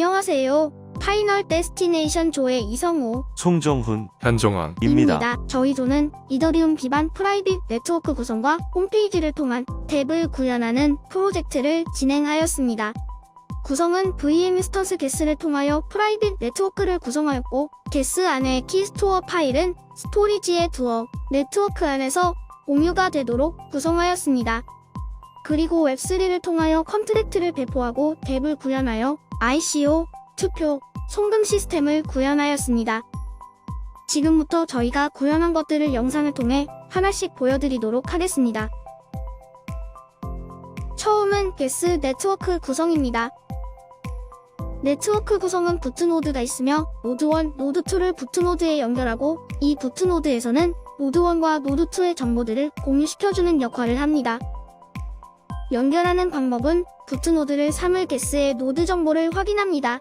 안녕하세요. 파이널 데스티네이션 조의 이성우, 송정훈, 현종환입니다. 입니다. 저희 조는 이더리움 기반 프라이빗 네트워크 구성과 홈페이지를 통한 탭을 구현하는 프로젝트를 진행하였습니다. 구성은 VM 인스턴스 게스를 통하여 프라이빗 네트워크를 구성하였고, 게스 안의 키스토어 파일은 스토리지에 두어 네트워크 안에서 공유가 되도록 구성하였습니다. 그리고 웹3를 통하여 컨트랙트를 배포하고 탭을 구현하여 ICO, 투표, 송금 시스템을 구현하였습니다. 지금부터 저희가 구현한 것들을 영상을 통해 하나씩 보여드리도록 하겠습니다. 처음은 게스 네트워크 구성입니다. 네트워크 구성은 부트노드가 있으며 노드1, 노드2를 부트노드에 연결하고 이 부트노드에서는 노드1과 노드2의 정보들을 공유시켜주는 역할을 합니다. 연결하는 방법은 부트노드를 사물 게스의 노드 정보를 확인합니다.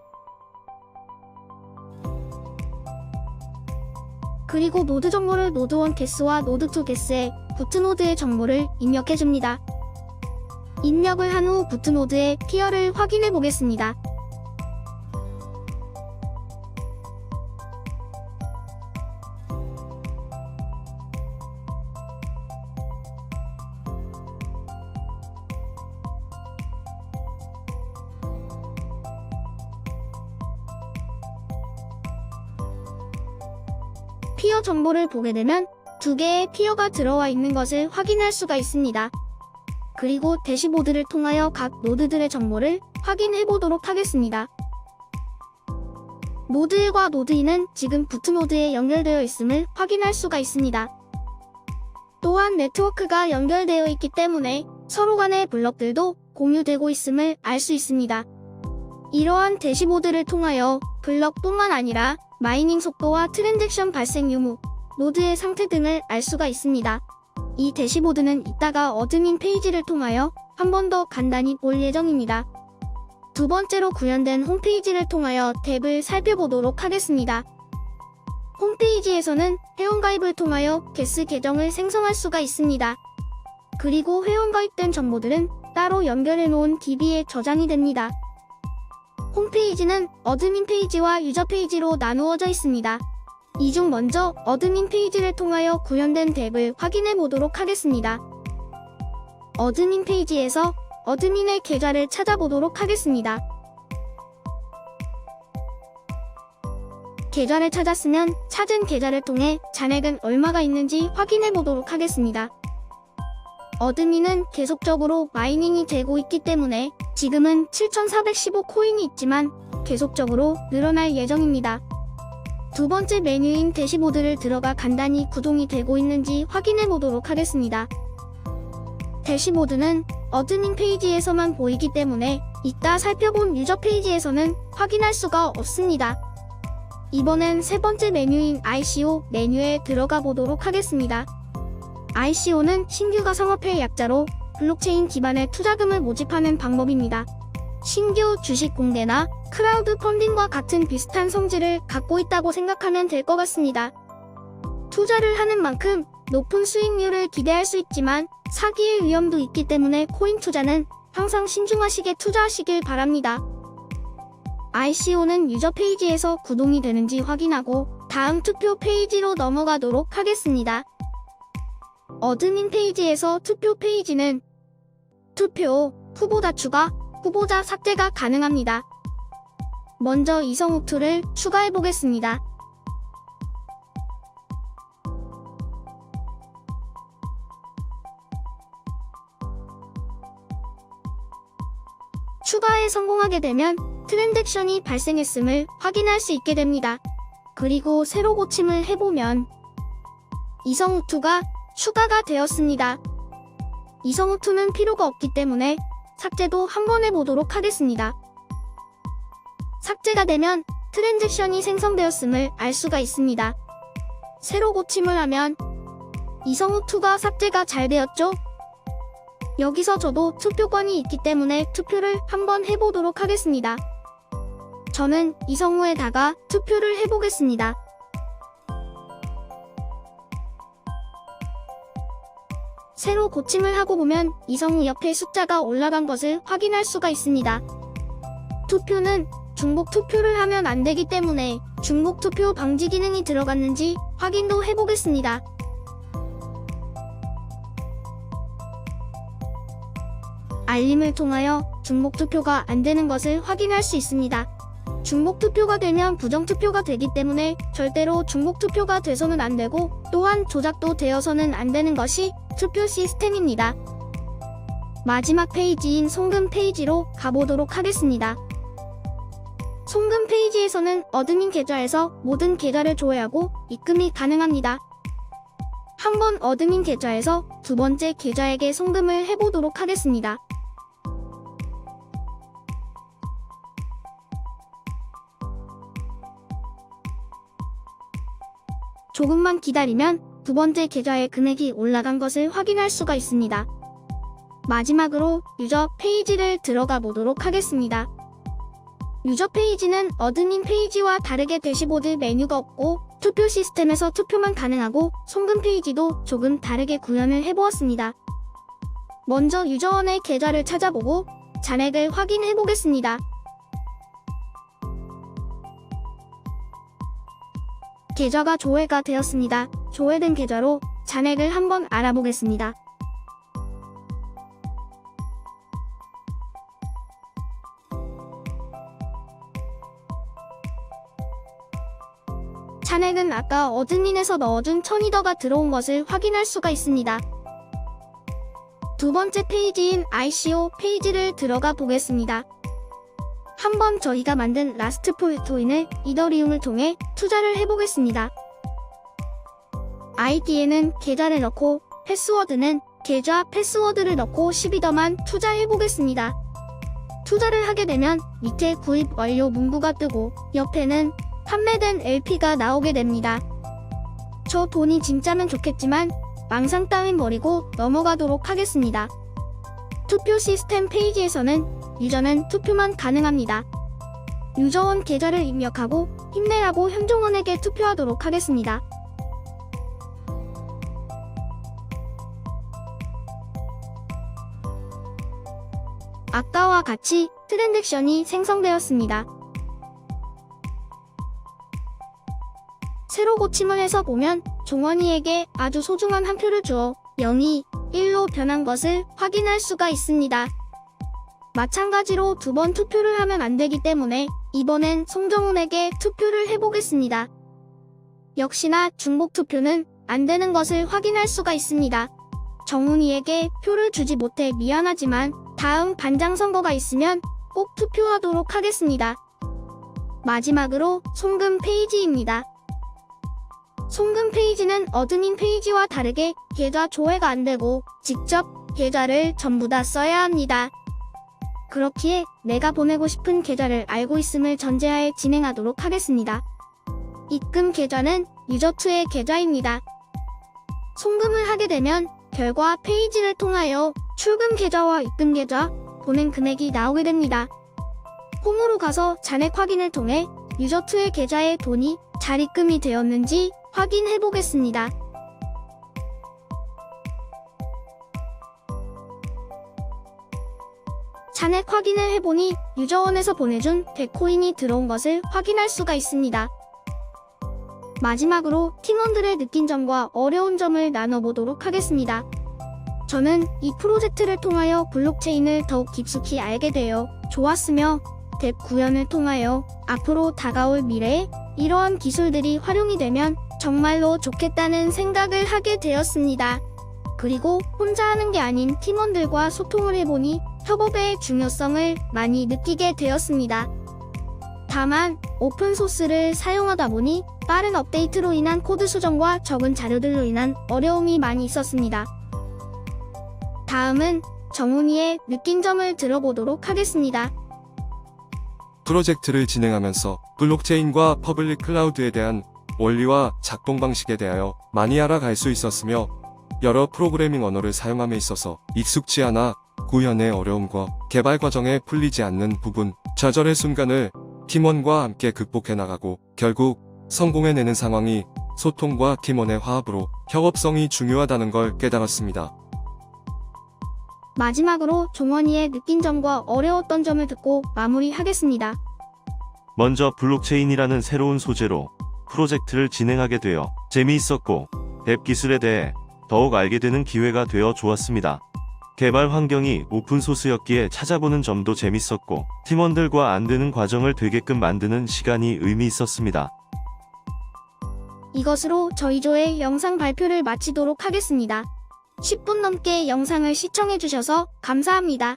그리고 노드 정보를 노드1 게스와 노드2 게스에 부트노드의 정보를 입력해줍니다. 입력을 한 후 부트노드의 피어를 확인해 보겠습니다. 피어 정보를 보게 되면 두 개의 피어가 들어와 있는 것을 확인할 수가 있습니다. 그리고 대시보드를 통하여 각 노드들의 정보를 확인해 보도록 하겠습니다. 노드 1과 노드 2는 지금 부트노드에 연결되어 있음을 확인할 수가 있습니다. 또한 네트워크가 연결되어 있기 때문에 서로 간의 블럭들도 공유되고 있음을 알 수 있습니다. 이러한 대시보드를 통하여 블럭뿐만 아니라 마이닝 속도와 트랜잭션 발생 유무, 노드의 상태 등을 알 수가 있습니다. 이 대시보드는 이따가 어드민 페이지를 통하여 한 번 더 간단히 볼 예정입니다. 두 번째로 구현된 홈페이지를 통하여 탭을 살펴보도록 하겠습니다. 홈페이지에서는 회원가입을 통하여 게스 계정을 생성할 수가 있습니다. 그리고 회원가입된 정보들은 따로 연결해 놓은 DB에 저장이 됩니다. 홈페이지는 어드민 페이지와 유저 페이지로 나누어져 있습니다. 이 중 먼저 어드민 페이지를 통하여 구현된 탭을 확인해 보도록 하겠습니다. 어드민 페이지에서 어드민의 계좌를 찾아보도록 하겠습니다. 계좌를 찾았으면 찾은 계좌를 통해 잔액은 얼마가 있는지 확인해 보도록 하겠습니다. 어드민은 계속적으로 마이닝이 되고 있기 때문에 지금은 7415 코인이 있지만 계속적으로 늘어날 예정입니다. 두 번째 메뉴인 대시보드를 들어가 간단히 구동이 되고 있는지 확인해 보도록 하겠습니다. 대시보드는 어드민 페이지에서만 보이기 때문에 이따 살펴본 유저 페이지에서는 확인할 수가 없습니다. 이번엔 세 번째 메뉴인 ICO 메뉴에 들어가 보도록 하겠습니다. ICO는 신규 가상화폐의 약자로 블록체인 기반의 투자금을 모집하는 방법입니다. 신규 주식 공개나 크라우드 펀딩과 같은 비슷한 성질을 갖고 있다고 생각하면 될 것 같습니다. 투자를 하는 만큼 높은 수익률을 기대할 수 있지만 사기의 위험도 있기 때문에 코인 투자는 항상 신중하시게 투자하시길 바랍니다. ICO는 유저 페이지에서 구동이 되는지 확인하고 다음 투표 페이지로 넘어가도록 하겠습니다. 어드민 페이지에서 투표 페이지는 투표, 후보자 추가, 후보자 삭제가 가능합니다. 먼저 이성욱투를 추가해 보겠습니다. 추가에 성공하게 되면 트랜잭션이 발생했음을 확인할 수 있게 됩니다. 그리고 새로 고침을 해보면 이성욱투가 추가가 되었습니다. 이성욱투는 필요가 없기 때문에 삭제도 한번 해보도록 하겠습니다. 삭제가 되면 트랜잭션이 생성되었음을 알 수가 있습니다. 새로 고침을 하면 이성욱투가 삭제가 잘 되었죠? 여기서 저도 투표권이 있기 때문에 투표를 한번 해보도록 하겠습니다. 저는 이성우에다가 투표를 해보겠습니다. 새로 고침을 하고 보면 이성우 옆에 숫자가 올라간 것을 확인할 수가 있습니다. 투표는 중복 투표를 하면 안 되기 때문에 중복 투표 방지 기능이 들어갔는지 확인도 해보겠습니다. 알림을 통하여 중복 투표가 안 되는 것을 확인할 수 있습니다. 중복 투표가 되면 부정 투표가 되기 때문에 절대로 중복 투표가 돼서는 안 되고, 또한 조작도 되어서는 안 되는 것이 투표 시스템입니다. 마지막 페이지인 송금 페이지로 가보도록 하겠습니다. 송금 페이지에서는 어드민 계좌에서 모든 계좌를 조회하고 입금이 가능합니다. 한번 어드민 계좌에서 두 번째 계좌에게 송금을 해보도록 하겠습니다. 조금만 기다리면 두 번째 계좌의 금액이 올라간 것을 확인할 수가 있습니다. 마지막으로 유저 페이지를 들어가 보도록 하겠습니다. 유저 페이지는 어드민 페이지와 다르게 대시보드 메뉴가 없고 투표 시스템에서 투표만 가능하고, 송금 페이지도 조금 다르게 구현을 해보았습니다. 먼저 유저원의 계좌를 찾아보고 잔액을 확인해 보겠습니다. 계좌가 조회가 되었습니다. 조회된 계좌로 잔액을 한번 알아보겠습니다. 잔액은 아까 어드민에서 넣어준 1000이더가 들어온 것을 확인할 수가 있습니다. 두 번째 페이지인 ICO 페이지를 들어가 보겠습니다. 한번 저희가 만든 라스트 포인트인을 이더리움을 통해 투자를 해보겠습니다. 아이디에는 계좌를 넣고, 패스워드는 계좌 패스워드를 넣고 12더만 투자해보겠습니다. 투자를 하게 되면 밑에 구입 완료 문구가 뜨고 옆에는 판매된 LP가 나오게 됩니다. 저 돈이 진짜면 좋겠지만 망상 따윈 버리고 넘어가도록 하겠습니다. 투표 시스템 페이지에서는 유저는 투표만 가능합니다. 유저원 계좌를 입력하고 힘내라고 현종원에게 투표하도록 하겠습니다. 아까와 같이 트랜잭션이 생성되었습니다. 새로 고침을 해서 보면 종원이에게 아주 소중한 한 표를 주어 0이 1로 변한 것을 확인할 수가 있습니다. 마찬가지로 두 번 투표를 하면 안 되기 때문에 이번엔 송정훈에게 투표를 해보겠습니다. 역시나 중복 투표는 안 되는 것을 확인할 수가 있습니다. 정훈이에게 표를 주지 못해 미안하지만 다음 반장 선거가 있으면 꼭 투표하도록 하겠습니다. 마지막으로 송금 페이지입니다. 송금 페이지는 어드민 페이지와 다르게 계좌 조회가 안 되고 직접 계좌를 전부 다 써야 합니다. 그렇기에 내가 보내고 싶은 계좌를 알고 있음을 전제하에 진행하도록 하겠습니다. 입금 계좌는 유저2의 계좌입니다. 송금을 하게 되면 결과 페이지를 통하여 출금 계좌와 입금 계좌, 보낸 금액이 나오게 됩니다. 홈으로 가서 잔액 확인을 통해 유저2의 계좌에 돈이 잘 입금이 되었는지 확인해 보겠습니다. 잔액 확인을 해보니 유저원에서 보내준 100코인이 들어온 것을 확인할 수가 있습니다. 마지막으로 팀원들의 느낀 점과 어려운 점을 나눠보도록 하겠습니다. 저는 이 프로젝트를 통하여 블록체인을 더욱 깊숙이 알게 되어 좋았으며, 덱 구현을 통하여 앞으로 다가올 미래에 이러한 기술들이 활용이 되면 정말로 좋겠다는 생각을 하게 되었습니다. 그리고 혼자 하는 게 아닌 팀원들과 소통을 해보니 협업의 중요성을 많이 느끼게 되었습니다. 다만 오픈소스를 사용하다 보니 빠른 업데이트로 인한 코드 수정과 적은 자료들로 인한 어려움이 많이 있었습니다. 다음은 정훈이의 느낀 점을 들어보도록 하겠습니다. 프로젝트를 진행하면서 블록체인과 퍼블릭 클라우드에 대한 원리와 작동 방식에 대하여 많이 알아갈 수 있었으며, 여러 프로그래밍 언어를 사용함에 있어서 익숙치 않아 구현의 어려움과 개발 과정에 풀리지 않는 부분, 좌절의 순간을 팀원과 함께 극복해 나가고 결국 성공해내는 상황이 소통과 팀원의 화합으로 협업성이 중요하다는 걸 깨달았습니다. 마지막으로 종원이의 느낀 점과 어려웠던 점을 듣고 마무리하겠습니다. 먼저 블록체인이라는 새로운 소재로 프로젝트를 진행하게 되어 재미있었고 앱 기술에 대해 더욱 알게 되는 기회가 되어 좋았습니다. 개발 환경이 오픈소스였기에 찾아보는 점도 재밌었고 팀원들과 안 되는 과정을 되게끔 만드는 시간이 의미 있었습니다. 이것으로 저희 조의 영상 발표를 마치도록 하겠습니다. 10분 넘게 영상을 시청해주셔서 감사합니다.